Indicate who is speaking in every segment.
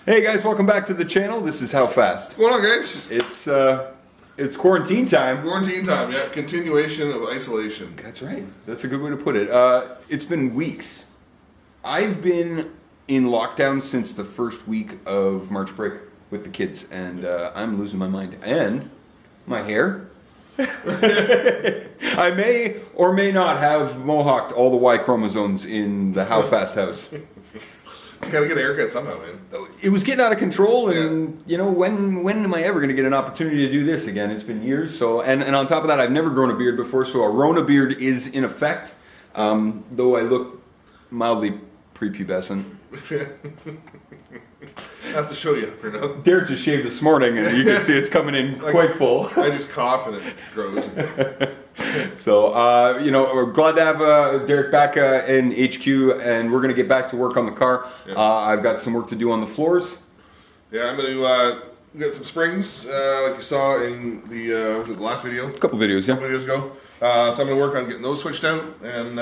Speaker 1: Hey guys, welcome back to the channel. This is How Fast.
Speaker 2: What's going on, guys?
Speaker 1: It's quarantine time.
Speaker 2: Quarantine time, yeah. Continuation of isolation.
Speaker 1: That's right. That's a good way to put it. It's been weeks. I've been in lockdown since the first week of March break with the kids, and I'm losing my mind. And my hair. I may or may not have mohawked all the Y chromosomes in the How Fast house.
Speaker 2: You gotta get a haircut somehow, man.
Speaker 1: It was getting out of control, and you know, when am I ever going to get an opportunity to do this again? It's been years. So, and on top of that, I've never grown a beard before, so a Rona beard is in effect. Though I look mildly prepubescent.
Speaker 2: Not to show you, you know.
Speaker 1: Derek just shaved this morning, and you can see it's coming in quite full.
Speaker 2: I just cough and it grows.
Speaker 1: So, you know, we're glad to have Derek back in HQ, and we're going to get back to work on the car. Yep. I've got some work to do on the floors.
Speaker 2: Yeah, I'm going to get some springs, like you saw in the last video.
Speaker 1: A couple videos, yeah.
Speaker 2: A couple videos ago. So I'm going to work on getting those switched out, and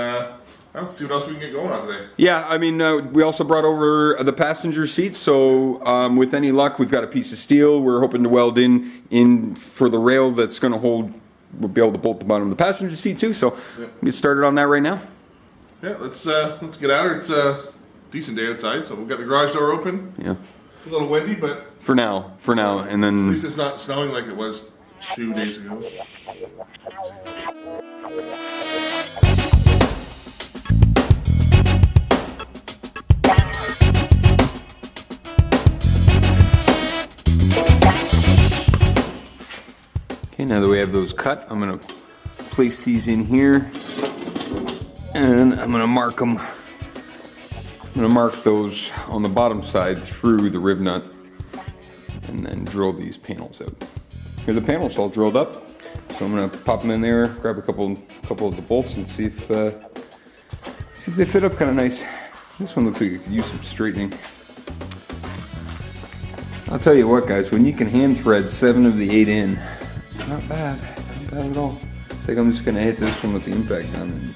Speaker 2: see what else we can get going on today. Yeah,
Speaker 1: I mean, we also brought over the passenger seats, so with any luck, we've got a piece of steel. We're hoping to weld in for the rail that's going to hold. We'll be able to bolt the bottom of the passenger seat too. So get started on that right now.
Speaker 2: Yeah, let's get at her. It's a decent day outside, so we've got the garage door open.
Speaker 1: Yeah,
Speaker 2: it's a little windy, but
Speaker 1: for now, and then
Speaker 2: at least it's not snowing like it was 2 days ago.
Speaker 1: Okay, now that we have those cut, I'm going to place these in here, and I'm going to mark them. I'm going to mark those on the bottom side through the rib nut, and then drill these panels out. Here, the panels all drilled up, so I'm going to pop them in there, grab a couple of the bolts, and see if they fit up kind of nice. This one looks like it could use some straightening. I'll tell you what, guys, when you can hand thread 7 of the 8 in. It's not bad at all. I think I'm just going to hit this one with the impact gun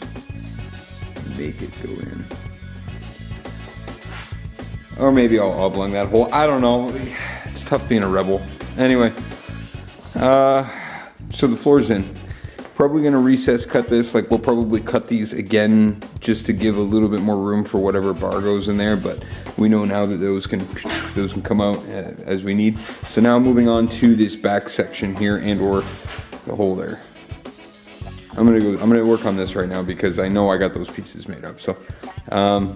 Speaker 1: and make it go in. Or maybe I'll oblong that hole. I don't know. It's tough being a rebel. Anyway, so the floor's in. Probably going to recess cut this. Like, we'll probably cut these again just to give a little bit more room for whatever bar goes in there, but we know now that those can come out as we need. So now moving on to this back section here and or the hole there. I'm gonna work on this right now because I know I got those pieces made up. So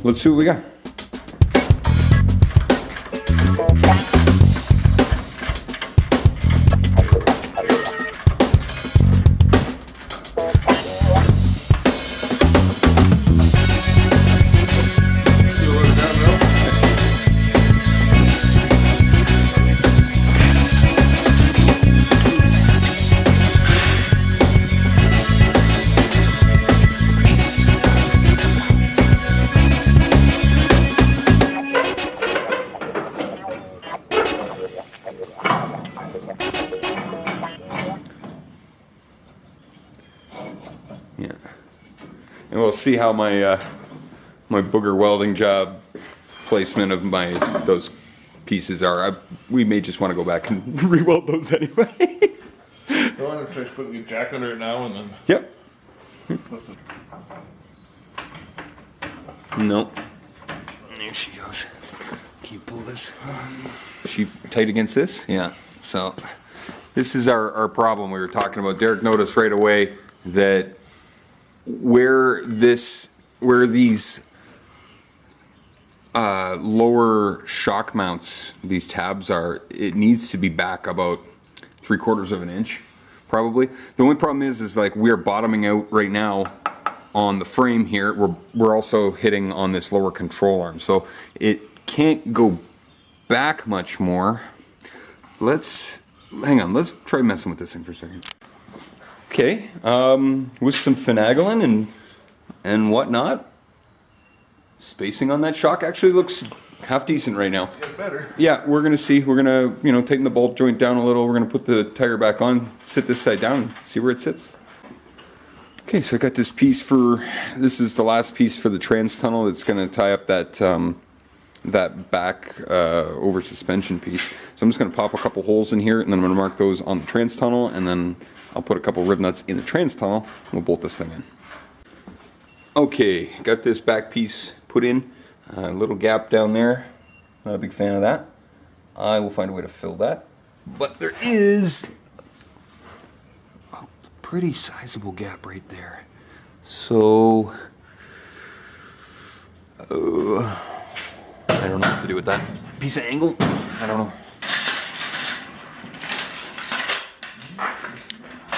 Speaker 1: let's see what we got. Yeah, and we'll see how my my booger welding job placement of those pieces are. We may just want to go back and re-weld those anyway.
Speaker 2: Go on and finish putting your jack under it now and then.
Speaker 1: Yep. Nope. There she goes. Can you pull this? Is she tight against this? Yeah. So this is our problem we were talking about. Derek noticed right away that where these lower shock mounts, these tabs are, it needs to be back about 3/4 of an inch, probably. The only problem is like we're bottoming out right now on the frame here. We're also hitting on this lower control arm, so it can't go back much more. Hang on, let's try messing with this thing for a second. Okay, with some finagling and whatnot, spacing on that shock actually looks half decent right now.
Speaker 2: Get better.
Speaker 1: Yeah, we're gonna see. We're gonna, you know, tighten the bolt joint down a little. We're gonna put the tire back on, sit this side down, and see where it sits. Okay, so I got this piece this is the last piece for the trans tunnel that's gonna tie up that that back over suspension piece. So I'm just going to pop a couple holes in here, and then I'm going to mark those on the trans tunnel, and then I'll put a couple rib nuts in the trans tunnel, and we'll bolt this thing in. Okay, got this back piece put in. A little gap down there. Not a big fan of that. I will find a way to fill that. But there is a pretty sizable gap right there. So, I don't know what to do with that piece of angle. I don't know.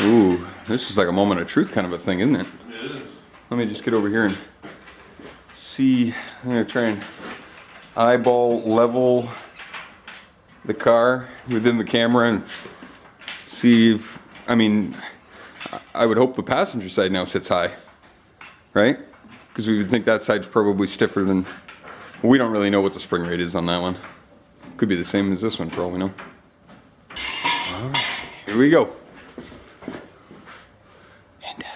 Speaker 1: Ooh, this is like a moment of truth kind of a thing, isn't it?
Speaker 2: It is.
Speaker 1: Let me just get over here and see. I'm going to try and eyeball level the car within the camera and see if, I mean, I would hope the passenger side now sits high, right? Because we would think that side's probably stiffer than, well, we don't really know what the spring rate is on that one. Could be the same as this one for all we know. All right, here we go. And down.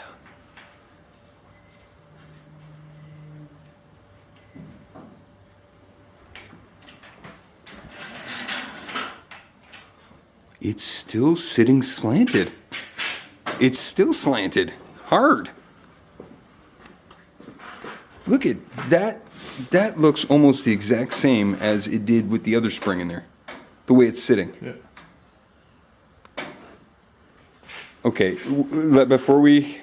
Speaker 1: It's still sitting slanted. It's still slanted. Hard. Look at that. That looks almost the exact same as it did with the other spring in there. The way it's sitting.
Speaker 2: Yeah.
Speaker 1: Okay, before we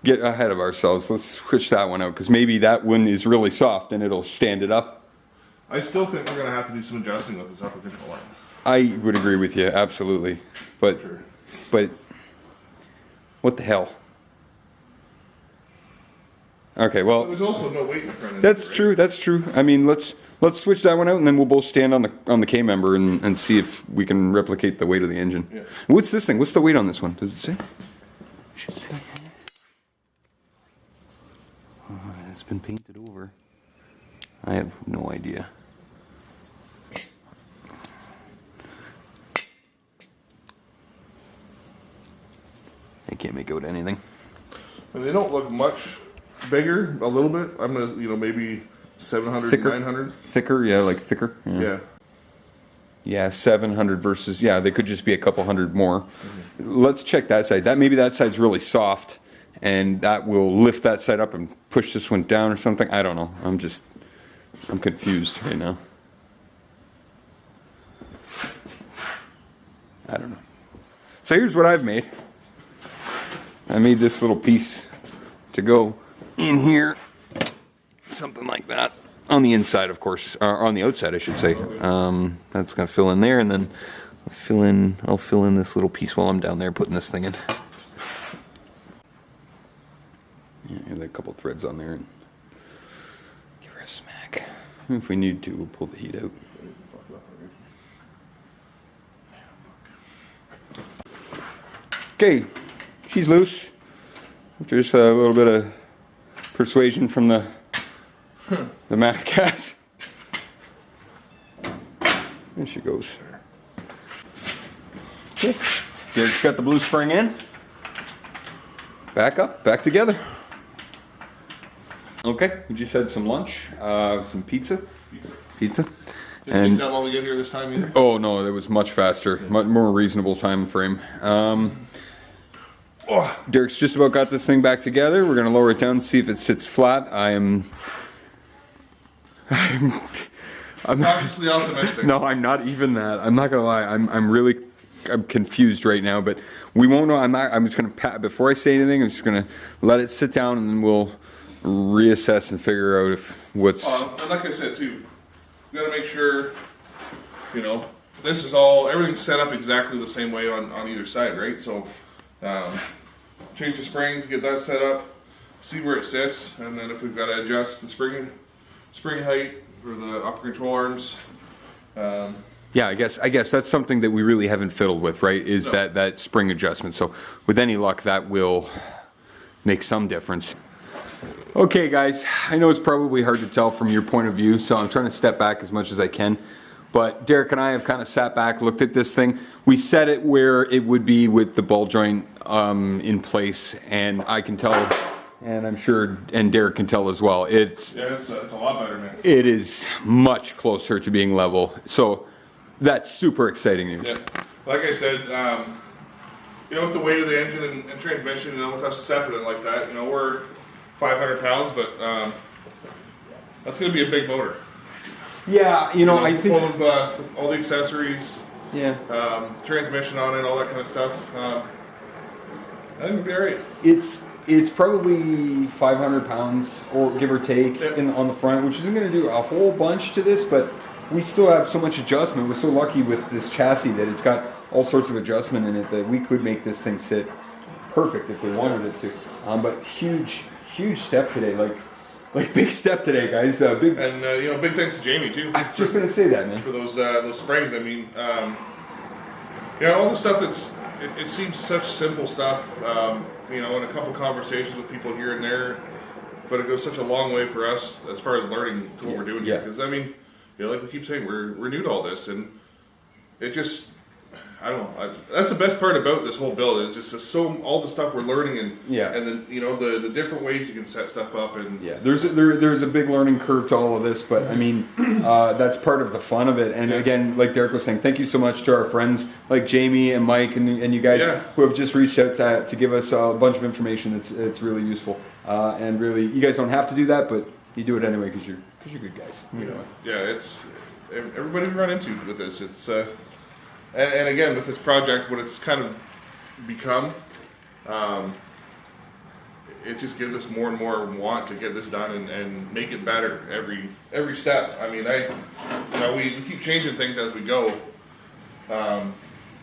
Speaker 1: get ahead of ourselves, let's switch that one out, because maybe that one is really soft and it'll stand it up.
Speaker 2: I still think we're gonna have to do some adjusting with this upper control arm.
Speaker 1: I would agree with you, absolutely. But,
Speaker 2: Sure.
Speaker 1: but, what the hell? Okay, well,
Speaker 2: There's also no weight in front of it.
Speaker 1: that's
Speaker 2: right?
Speaker 1: true. That's true. I mean, let's switch that one out, and then we'll both stand on the K member and see if we can replicate the weight of the engine.
Speaker 2: Yeah.
Speaker 1: What's this thing? What's the weight on this one? Does it say? Should say. It's been painted over. I have no idea. I can't make out anything.
Speaker 2: And they don't look much bigger, a little bit. I'm gonna, maybe 700,
Speaker 1: Thicker.
Speaker 2: 900.
Speaker 1: Thicker, yeah, like thicker.
Speaker 2: Yeah.
Speaker 1: Yeah, 700 versus, yeah, they could just be a couple hundred more. Let's check that side. Maybe that side's really soft, and that will lift that side up and push this one down or something. I don't know. I'm confused right now. I don't know. So here's what I've made. I made this little piece to go in here, something like that. On the inside, of course, or on the outside, I should say. That's gonna fill in there, and then I'll fill in this little piece while I'm down there putting this thing in. Yeah, have a couple threads on there, and give her a smack. If we need to, we'll pull the heat out. Okay, she's loose. There's a little bit of persuasion from the map gas. There she goes. Okay. Just got the blue spring in. Back up, back together. Okay, we just had some lunch, some pizza. Pizza.
Speaker 2: Didn't take that long to get here this time either.
Speaker 1: Oh no, it was much faster, much more reasonable time frame. Derek's just about got this thing back together. We're gonna lower it down and see if it sits flat. I'm
Speaker 2: Cautiously optimistic.
Speaker 1: No, I'm not even that. I'm not gonna lie. I'm confused right now. But we won't know. I'm just gonna before I say anything. I'm just gonna let it sit down, and then we'll reassess and figure out if what's.
Speaker 2: And like I said too, we gotta make sure, this is everything's set up exactly the same way on either side, right? So, change the springs, get that set up, see where it sits, and then if we've got to adjust the spring height or the upper control arms.
Speaker 1: Yeah, I guess that's something that we really haven't fiddled with, right? Is
Speaker 2: No.
Speaker 1: that spring adjustment. So with any luck, that will make some difference. Okay, guys, I know it's probably hard to tell from your point of view, so I'm trying to step back as much as I can. But Derek and I have kind of sat back, looked at this thing. We set it where it would be with the ball joint in place, and I can tell and I'm sure, and Derek can tell as well, it's
Speaker 2: a lot better, man.
Speaker 1: it is much closer to being level. So that's super exciting news.
Speaker 2: Yeah. Like I said, with the weight of the engine and transmission, with us stepping it like that, we're 500 pounds, but that's going to be a big motor.
Speaker 1: Yeah, I think
Speaker 2: full of all the accessories, transmission on it, all that kind of stuff. I think it'll be all right.
Speaker 1: It's probably 500 pounds, or give or take, on the front, which isn't going to do a whole bunch to this, but we still have so much adjustment. We're so lucky with this chassis that it's got all sorts of adjustment in it that we could make this thing sit perfect if we wanted it to. But huge step today, like big step today, guys. Big.
Speaker 2: And big thanks to Jamie too.
Speaker 1: I was just gonna say that, man.
Speaker 2: For those springs. I mean, all the stuff it seems such simple stuff. In a couple conversations with people here and there, but it goes such a long way for us as far as learning to what we're doing here. Because like we keep saying, we're new to all this, and it just. I don't know. That's the best part about this whole build is just all the stuff we're learning and then the different ways you can set stuff up and
Speaker 1: there's a big learning curve to all of this, but I mean that's part of the fun of it. And again, like Derek was saying, thank you so much to our friends like Jamie and Mike and you guys who have just reached out to give us a bunch of information that's really useful. And really, you guys don't have to do that, but you do it anyway because you're good guys.
Speaker 2: It's everybody we run into with this. It's And again, with this project, what it's kind of become, it just gives us more and more want to get this done and make it better every step. I mean, we keep changing things as we go, but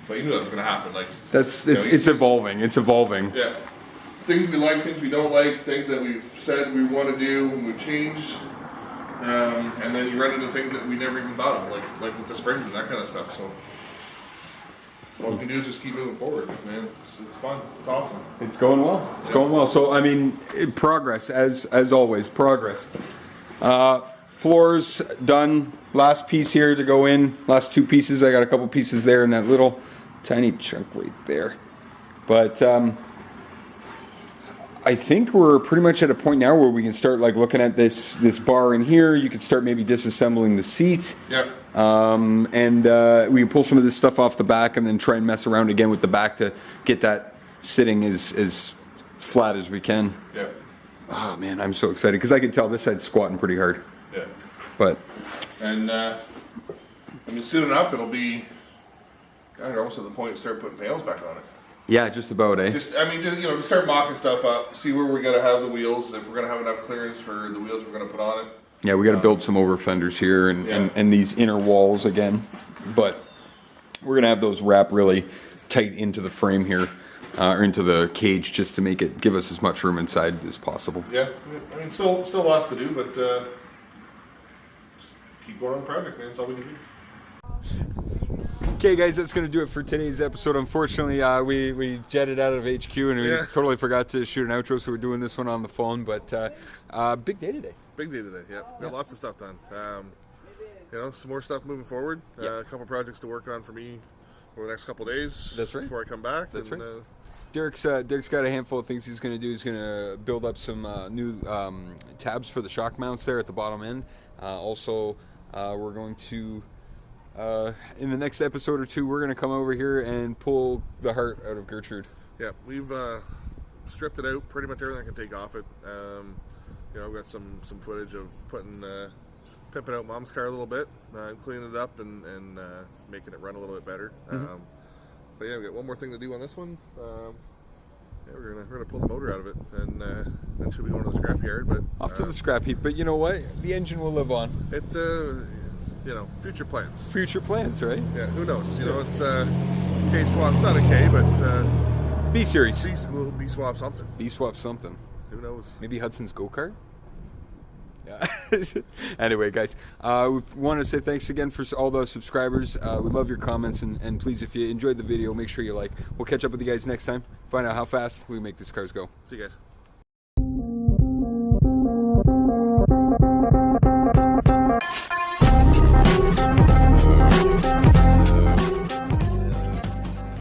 Speaker 2: you knew that was going to happen. Like
Speaker 1: it's evolving. It's evolving.
Speaker 2: Yeah, things we like, things we don't like, things that we've said we want to do and we've changed, and then you run into things that we never even thought of, like with the springs and that kind of stuff. So. What we can do is just keep moving forward, man. It's fun. It's awesome.
Speaker 1: It's going well. It's going well. So, I mean, progress, as always, progress. Floors done. Last piece here to go in. Last two pieces. I got a couple pieces there in that little tiny chunk right there. But I think we're pretty much at a point now where we can start looking at this bar in here. You can start maybe disassembling the seat.
Speaker 2: Yeah.
Speaker 1: And we can pull some of this stuff off the back and then try and mess around again with the back to get that sitting as flat as we can.
Speaker 2: Yeah.
Speaker 1: Oh man, I'm so excited because I can tell this side's squatting pretty hard.
Speaker 2: Yeah.
Speaker 1: But.
Speaker 2: And soon enough it'll be. God, we're almost at the point to start putting panels back on it.
Speaker 1: Yeah, just about, eh?
Speaker 2: Just start mocking stuff up, see where we're gonna have the wheels, if we're gonna have enough clearance for the wheels we're gonna put on it.
Speaker 1: Yeah, we got to build some over fenders here and these inner walls again, but we're gonna have those wrap really tight into the frame here, or into the cage, just to give us as much room inside as possible.
Speaker 2: Yeah, I mean, still lots to do, but just keep going on the project, man. That's all we can do.
Speaker 1: Okay, guys, that's going to do it for today's episode. Unfortunately, we jetted out of HQ and we totally forgot to shoot an outro, so we're doing this one on the phone. But big day today.
Speaker 2: Big day today, yeah. Got lots of stuff done. Some more stuff moving forward. A couple projects to work on for me over the next couple of days.
Speaker 1: That's right.
Speaker 2: Before I come back.
Speaker 1: That's right. Derek's got a handful of things he's going to do. He's going to build up some new tabs for the shock mounts there at the bottom end. Also, we're going to... in the next episode or two, we're going to come over here and pull the heart out of Gertrude.
Speaker 2: Yeah, we've stripped it out, pretty much everything I can take off it. I've got some footage of pimping out Mom's car a little bit, cleaning it up and making it run a little bit better.
Speaker 1: Mm-hmm.
Speaker 2: But yeah, we've got one more thing to do on this one. We're gonna pull the motor out of it, and then should be going to the scrap yard. But
Speaker 1: off to the scrap heap. But you know what? The engine will live on.
Speaker 2: It. Future plans.
Speaker 1: Future plans, right?
Speaker 2: Yeah, who knows? It's K swap. It's not a K, but
Speaker 1: B series.
Speaker 2: We'll B swap something.
Speaker 1: B swap something.
Speaker 2: Who knows?
Speaker 1: Maybe Hudson's go-kart? Yeah. Anyway, guys, we want to say thanks again for all those subscribers. We love your comments, and please, if you enjoyed the video, make sure you like. We'll catch up with you guys next time. Find out how fast we make these cars go.
Speaker 2: See you guys.